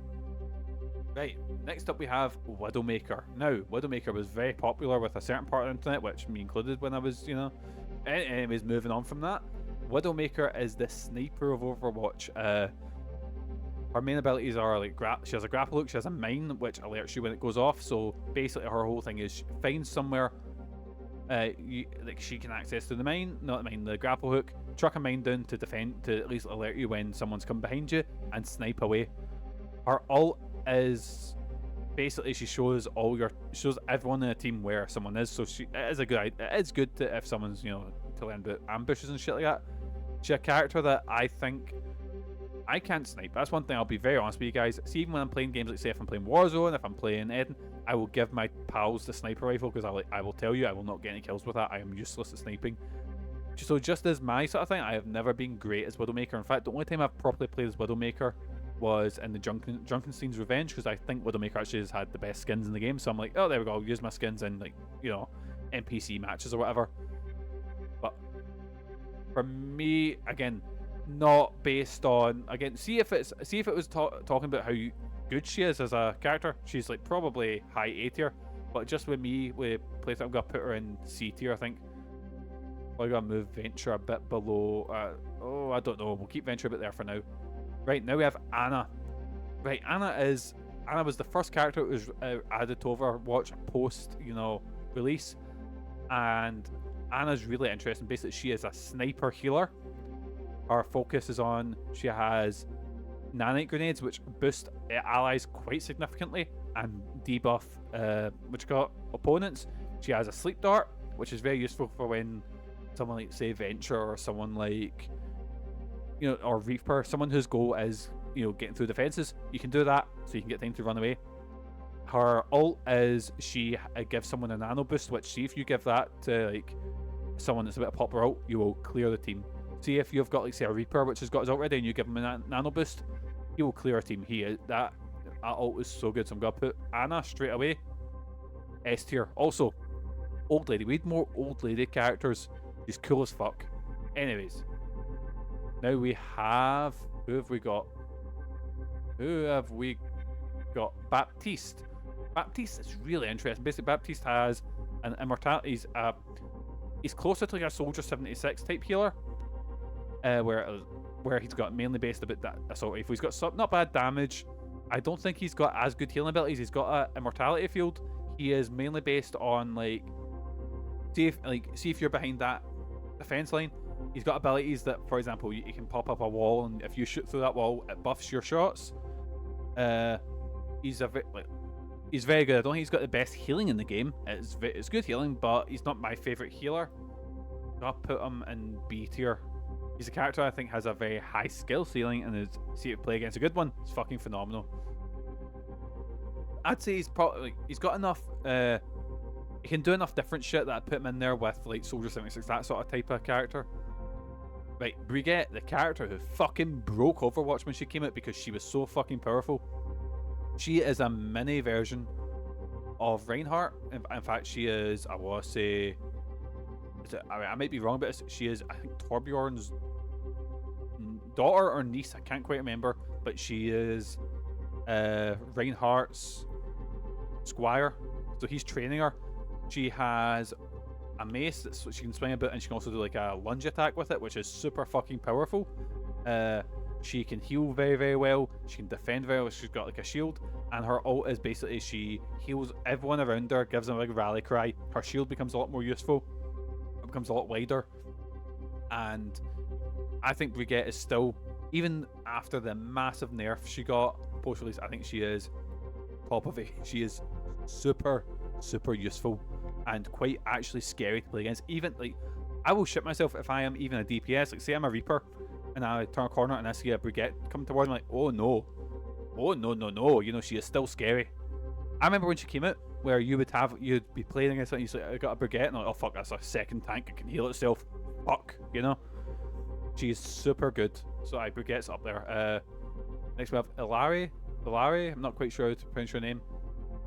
Right, next up we have Widowmaker. Now, Widowmaker was very popular with a certain part of the internet, which me included when I was, Anyways, moving on from that. Widowmaker is the sniper of Overwatch. Her main abilities are like she has a grapple hook, she has a mine which alerts you when it goes off. So basically her whole thing is she finds somewhere Like she can access to the mine, not the mine, the grapple hook, truck a mine down to defend, to at least alert you when someone's come behind you, and snipe away. Her ult is basically she shows everyone in a team where someone is. So it is good to, if someone's, you know, to learn about ambushes and shit like that. She's a character that I think I can't snipe. That's one thing I'll be very honest with you guys. See, even when I'm playing games, like say if I'm playing Warzone, if I'm playing Eden, I will give my pals the sniper rifle because I will tell you I will not get any kills with that. I am useless at sniping. So just as my sort of thing, I have never been great as Widowmaker. In fact, the only time I've properly played as Widowmaker was in the Drunkenstein's Revenge, because I think Widowmaker actually has had the best skins in the game. So I'm like, oh, there we go. I'll use my skins in, like, you know, NPC matches or whatever. But for me, again, not based on, again, see if it was talking about how good she is as a character. She's like probably high A tier, but just with me with playthrough, I'm gonna put her in C tier, I think. Probably gonna move Venture a bit below. I don't know. We'll keep Venture a bit there for now. Right, now we have Ana. Right, Ana was the first character that was added to Overwatch post, you know, release, and Ana's really interesting. Basically, she is a sniper healer. Our focus is on, she has nanite grenades, which boost allies quite significantly and debuff opponents. She has a sleep dart, which is very useful for when someone like, say, Venture, or someone like, you know, or Reaper, someone whose goal is, you know, getting through defenses. You can do that, so you can get time to run away. Her ult is she gives someone a nano boost, which, see, if you give that to like someone that's a bit of popular ult, you will clear the team. See, if you've got, like, say, a Reaper which has got his ult ready and you give him a nano boost, he will clear a team. That ult is so good. So I'm gonna put Ana straight away S tier. Also, old lady. We need more old lady characters. She's cool as fuck. Anyways, now we have, who have we got? Baptiste. Baptiste is really interesting. Basically, Baptiste has an immortality. He's closer to like a Soldier 76 type healer. Where he's got mainly based about that assault rifle. He's got some not bad damage. I don't think he's got as good healing abilities. He's got a immortality field. He is mainly based on like, see if you're behind that defense line. He's got abilities that, for example, you can pop up a wall, and if you shoot through that wall, it buffs your shots. He's very good. I don't think he's got the best healing in the game. It's good healing, but he's not my favorite healer. I'll put him in B tier. He's a character I think has a very high skill ceiling, and see it play against a good one, it's fucking phenomenal. I'd say he's probably, he's got enough, he can do enough different shit that I'd put him in there with like Soldier 76, that sort of type of character. Right, Brigitte, the character who fucking broke Overwatch when she came out because she was so fucking powerful. She is a mini version of Reinhardt. In fact, she is, I want to say, I might be wrong, but she is, I think, Torbjorn's daughter or niece. I can't quite remember, but she is Reinhardt's squire, so he's training her. She has a mace that she can swing about, and she can also do like a lunge attack with it, which is super fucking powerful. She can heal very, very well. She can defend very well. She's got like a shield, and her ult is basically she heals everyone around her, gives them a big rally cry. Her shield becomes a lot more useful. It becomes a lot wider, and I think Brigitte is still, even after the massive nerf she got post-release, I think she is top of it. She is super, super useful and quite actually scary to play against. Even like, I will shit myself if I am even a DPS. Like, say I'm a Reaper and I turn a corner and I see a Brigitte come towards me, like, oh no, you know, she is still scary. I remember when she came out, where you'd be playing against something, you say, I got a Brigitte, and I'm like, oh fuck, that's a second tank, it can heal itself. Fuck, you know? She's super good. So Brigitte's up there. Next we have Ilari, I'm not quite sure how to pronounce her name.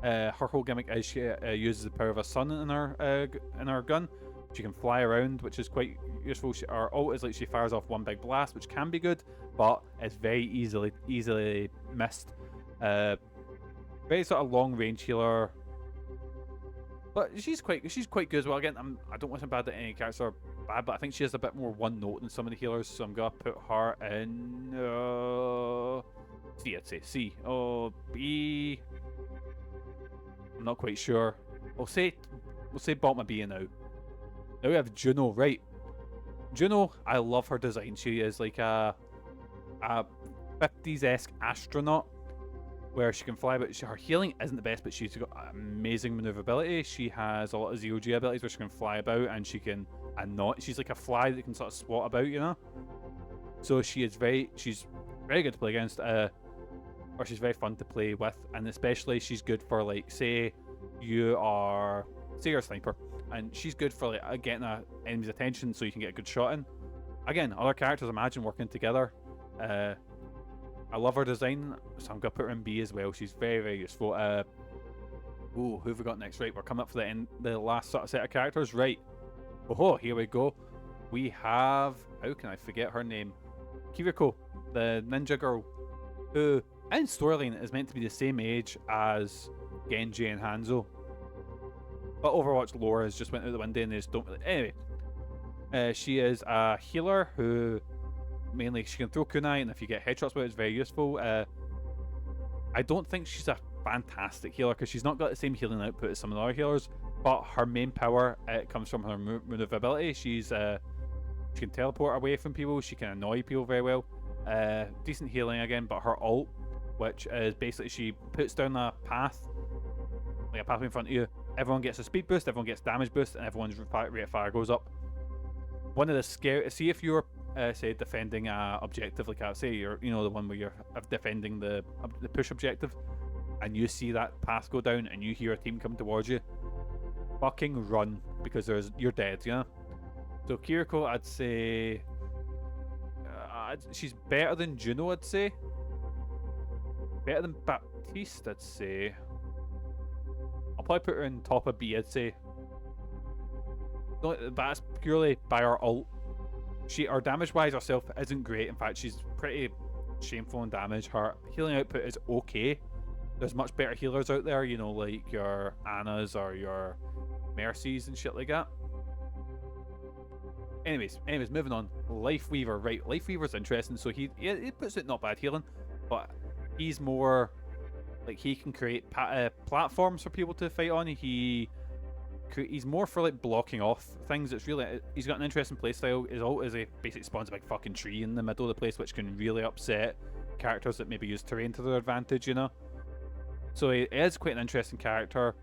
Her whole gimmick is she uses the power of a sun in her gun. She can fly around, which is quite useful. Her ult is like she fires off one big blast, which can be good, but it's very easily missed. Very sort of long range healer, but she's quite good as well. Again, I don't want to bad that any characters are bad, but I think she has a bit more one note than some of the healers, so I'm gonna put her in C. I'd say C. Oh, B. I'm not quite sure. We'll say bottom of B now. Now we have Juno, right? Juno, I love her design. She is like a 50s-esque astronaut where she can fly, but her healing isn't the best, but she's got amazing maneuverability. She has a lot of zero-G abilities where she can fly about, and she can she's like a fly that can sort of swat about, you know? So she's very good to play against, or she's very fun to play with, and especially she's good for, like, say you're a sniper, and she's good for like getting an enemy's attention so you can get a good shot in. Again, other characters imagine working together. I love her design, so I'm gonna put her in B as well. She's very, very useful. Who have we got next? Right, we're coming up for the last sort of set of characters. Right. Oh, here we go. We have, how can I forget her name? Kiriko, the ninja girl, who in storyline is meant to be the same age as Genji and Hanzo. But Overwatch lore has just went out the window and they just don't really... Anyway, she is a healer who mainly she can throw kunai, and if you get headshots with it, it's very useful. I don't think she's a fantastic healer because she's not got the same healing output as some of the other healers, but her main power comes from her maneuverability. She can teleport away from people, she can annoy people very well. Decent healing again, but her ult, which is basically she puts down a path, like a pathway in front of you. Everyone gets a speed boost, everyone gets damage boost, and everyone's rate of fire goes up. One of the scary... See if you're, say, defending a objective, like say you're, the one where you're defending the push objective, and you see that path go down, and you hear a team come towards you. Fucking run, because you're dead, you know? So Kiriko, I'd say... she's better than Juno, I'd say. Better than Baptiste, I'd say. I'll probably put her in top of B, I'd say. But that's purely by her ult. Her damage-wise herself isn't great. In fact, she's pretty shameful in damage. Her healing output is okay. There's much better healers out there, like your Annas or your Mercies and shit like that. Anyways, moving on. Lifeweaver, right? Lifeweaver's interesting. So he puts it not bad healing, but he's more like he can create platforms for people to fight on. He's more for like blocking off things. He's got an interesting playstyle. His ult is basically spawns a big fucking tree in the middle of the place, which can really upset characters that maybe use terrain to their advantage, So he is quite an interesting character.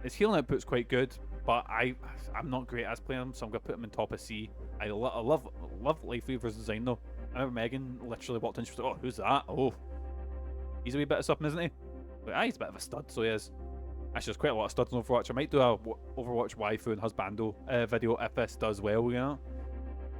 His healing output's quite good, but I'm not great as playing him, so I'm gonna put him in top of C. I love Lifeweaver's design though. I remember Megan literally walked in, she was like, "Oh, who's that? Oh, he's a wee bit of something, isn't he?" But he's a bit of a stud, so he is. Actually, there's quite a lot of studs in Overwatch. I might do a Overwatch waifu and husbando video if this does well,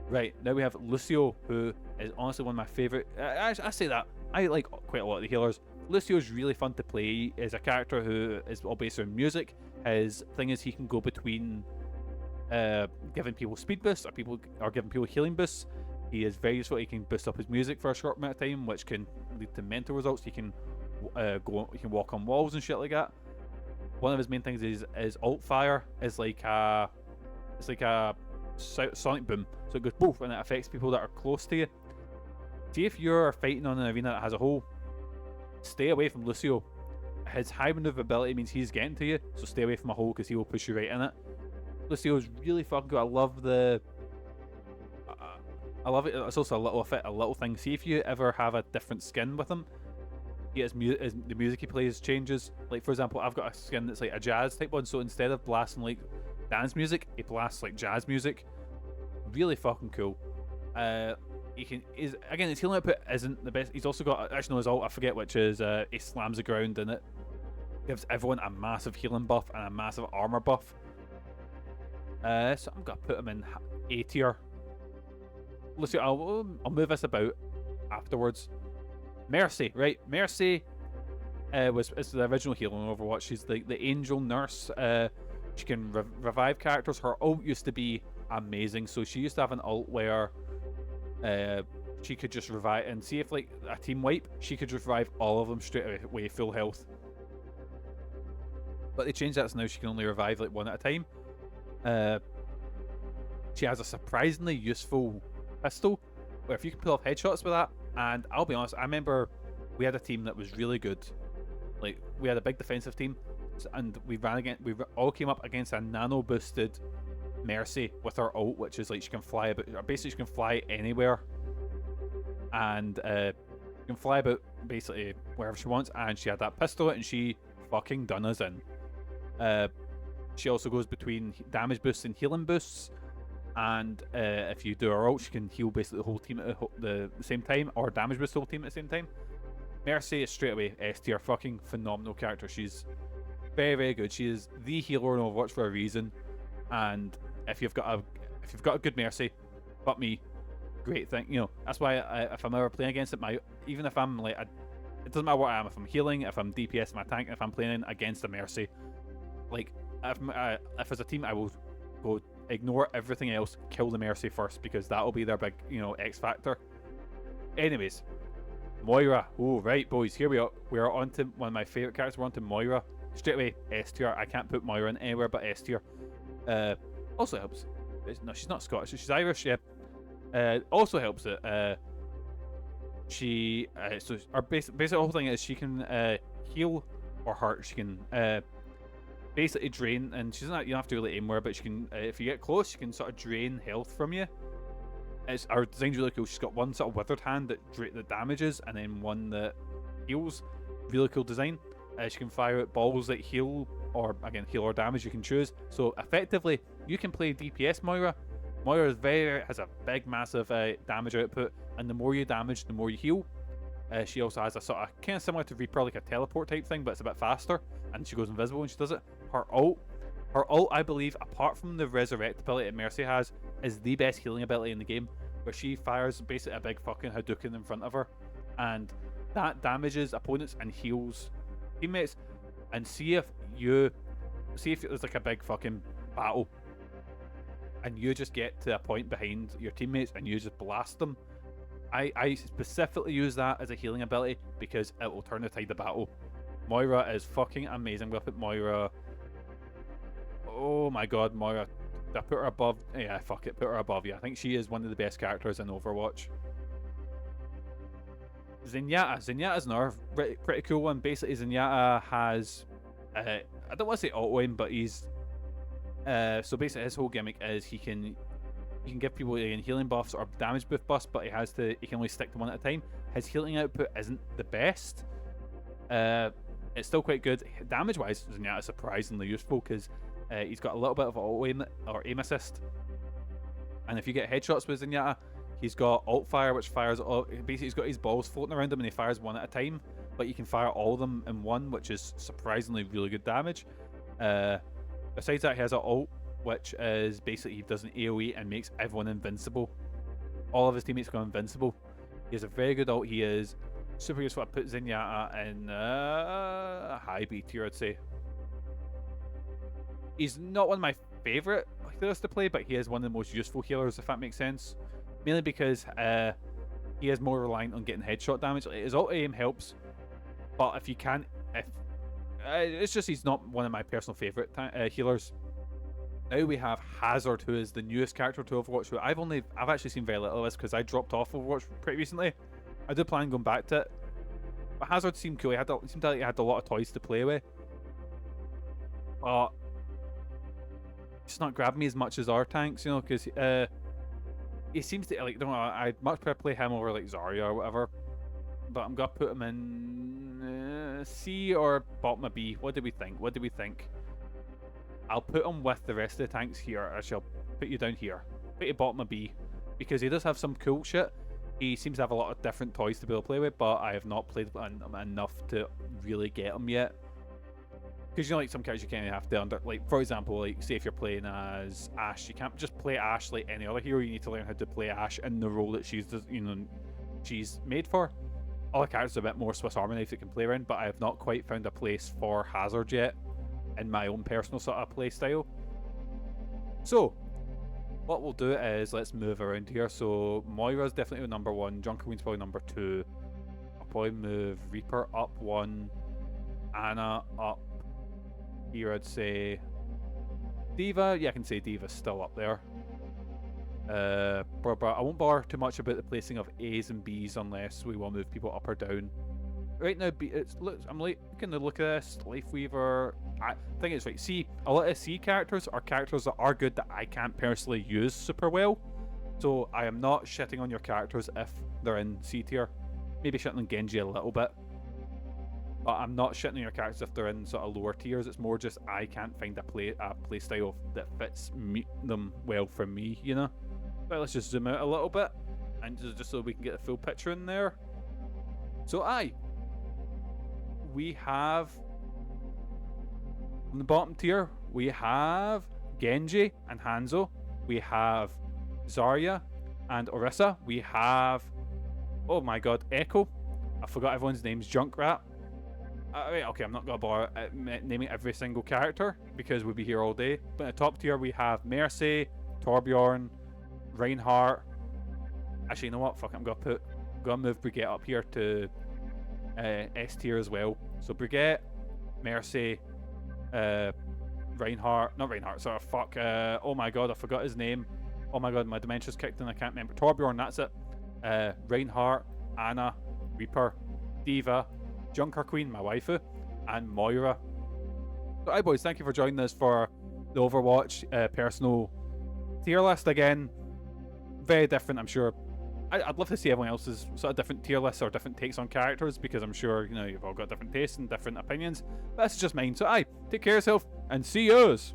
Right, now we have Lucio, who is honestly one of my favourite... I say that. I like quite a lot of the healers. Lucio's really fun to play. He's a character who is all based on music. His thing is he can go between giving people speed boosts or giving people healing boosts. He is very useful. He can boost up his music for a short amount of time, which can lead to mental results. He can he can walk on walls and shit like that. One of his main things is ult fire is like a sonic boom, so it goes poof and it affects people that are close to you. See if you're fighting on an arena that has a hole, stay away from Lucio. His high maneuverability means he's getting to you, so stay away from a hole because he will push you right in it. Lucio's really fucking good. I love it. It's also a little thing. See if you ever have a different skin with him. The music he plays changes. Like, for example, I've got a skin that's like a jazz type one, so instead of blasting like dance music, he blasts like jazz music. Really fucking cool. His healing output isn't the best. He's also got, actually no, his ult, I forget which is, he slams the ground and it gives everyone a massive healing buff and a massive armor buff. So I'm gonna put him in A tier. Let's see, I'll move this about afterwards. Mercy, right? Mercy is the original healer in Overwatch. She's the angel nurse. She can revive characters. Her ult used to be amazing. So she used to have an ult where she could just revive, and see if like a team wipe, she could revive all of them straight away, full health. But they changed that so now she can only revive like one at a time. She has a surprisingly useful pistol, where if you can pull off headshots with that, and I'll be honest, I remember we had a team that was really good. Like, we had a big defensive team, and we all came up against a nano boosted Mercy with her ult, which is like she can fly about. Basically, she can fly anywhere, and can fly about basically wherever she wants. And she had that pistol, and she fucking done us in. She also goes between damage boosts and healing boosts. And if you do her ult, she can heal basically the whole team at the same time, or damage boost the whole team at the same time. Mercy is straight away S tier, fucking phenomenal character. She's very, very good. She is the healer in Overwatch for a reason. And if you've got a good Mercy, but me, great thing. You know, that's why if I'm ever playing against it, even if I'm like, it doesn't matter what I am. If I'm healing, if I'm DPS, my tank, if I'm playing against a Mercy, like if as a team, I will go ignore everything else, kill the Mercy first, because that'll be their big, you know, X factor. Anyways, Moira. Oh, right, boys, here we are. We are on to one of my favorite characters. We're on to Moira. Straight away, S tier. I can't put Moira in anywhere but S tier. Also helps. No, she's not Scottish. She's Irish. Yeah. Also helps it. She so our basic whole thing is she can heal or hurt. She can basically drain, and she's not. You don't have to really aim more, but she can. If you get close, she can sort of drain health from you. Our design's really cool. She's got one sort of withered hand that damages, and then one that heals. Really cool design. She can fire out balls that heal, or again heal or damage. You can choose. So effectively, you can play DPS Moira. Moira has a big, massive damage output, and the more you damage, the more you heal. She also has a sort of kind of similar to Reaper, like a teleport type thing, but it's a bit faster, and she goes invisible when she does it. Her ult, I believe, apart from the resurrect ability that Mercy has, is the best healing ability in the game, where she fires basically a big fucking Hadouken in front of her, and that damages opponents and heals teammates. And see if there's like a big fucking battle, and you just get to a point behind your teammates and you just blast them. I specifically use that as a healing ability because it will turn the tide of battle. Moira is fucking amazing. We'll put Moira. Oh my god, Moira. Did I put her above? Yeah, fuck it. Put her above. Yeah, I think she is one of the best characters in Overwatch. Zenyatta. Zenyatta's another pretty cool one. Basically, Zenyatta has. I don't want to say auto aim, but he's. So basically, his whole gimmick is he can give people healing buffs or damage buff buffs, but he can only stick to one at a time. His healing output isn't the best. It's still quite good. Damage wise, Zenyatta is surprisingly useful because he's got a little bit of auto aim or aim assist. And if you get headshots with Zenyatta, he's got alt fire, which fires basically he's got his balls floating around him and he fires one at a time, but you can fire all of them in one, which is surprisingly really good damage. Besides that, he has an ult, which is basically he does an AoE and makes everyone invincible. All of his teammates go invincible. He has a very good ult. He is super useful. I put Zenyatta in high B tier, I'd say. He's not one of my favourite healers to play, but he is one of the most useful healers, if that makes sense. Mainly because he is more reliant on getting headshot damage. His ult aim helps, but it's just he's not one of my personal favourite healers. Now we have Hazard, who is the newest character to Overwatch, who I've actually seen very little of this because I dropped off Overwatch pretty recently. I do plan on going back to it, but Hazard seemed cool. He seemed like he had a lot of toys to play with, but it's not grabbing me as much as our tanks, you know, because he seems to like. Don't know. I'd much prefer play him over like Zarya or whatever, but I'm gonna put him in C or bottom of B. What do we think? I'll put him with the rest of the tanks here. I shall put you down here. Put you bottom of B, because he does have some cool shit. He seems to have a lot of different toys to be able to play with, but I have not played enough to really get him yet. Because you know, like some characters you kind of have to like, for example, like say if you're playing as Ashe, you can't just play Ashe like any other hero. You need to learn how to play Ashe in the role that she's made for. Other characters are a bit more Swiss Army knife that can play around, but I have not quite found a place for Hazard yet in my own personal sort of play style. So what we'll do is let's move around here. So Moira's definitely number one. Junker Queen's probably number two. I'll probably move Reaper up one. Ana up here, I'd say. Diva, yeah, I can say Diva's still up there. But I won't bother too much about the placing of A's and B's unless we will move people up or down. right now, I'm looking to look at this. Life Weaver. I think it's right. See, a lot of C characters are characters that are good that I can't personally use super well. So I am not shitting on your characters if they're in C tier. Maybe shitting on Genji a little bit. But I'm not shitting on your characters if they're in sort of lower tiers. It's more just I can't find a play style that fits them well for me, you know? But let's just zoom out a little bit. And just so we can get the full picture in there. So we have on the bottom tier, we have Genji and Hanzo. We have Zarya and Orisa. We have, oh my god, Echo. I forgot everyone's names. Junkrat. Wait, okay, I'm not going to bother naming every single character because we'll be here all day. But in the top tier, we have Mercy, Torbjorn, Reinhardt. Actually, you know what? Fuck, I'm going to move Brigitte up here to S tier as well. So Brigitte, Mercy, Reinhardt, not Reinhardt, sorry, fuck, oh my god, I forgot his name. Oh my god, my dementia's kicked in, I can't remember. Torbjorn, that's it. Reinhardt, Anna, Reaper, Diva, Junker Queen, my waifu, and Moira. So, hi boys, thank you for joining us for the Overwatch personal tier list again. Very different, I'm sure. I'd love to see everyone else's sort of different tier lists or different takes on characters because I'm sure, you know, you've all got different tastes and different opinions. But this is just mine. So, take care of yourself and see yous!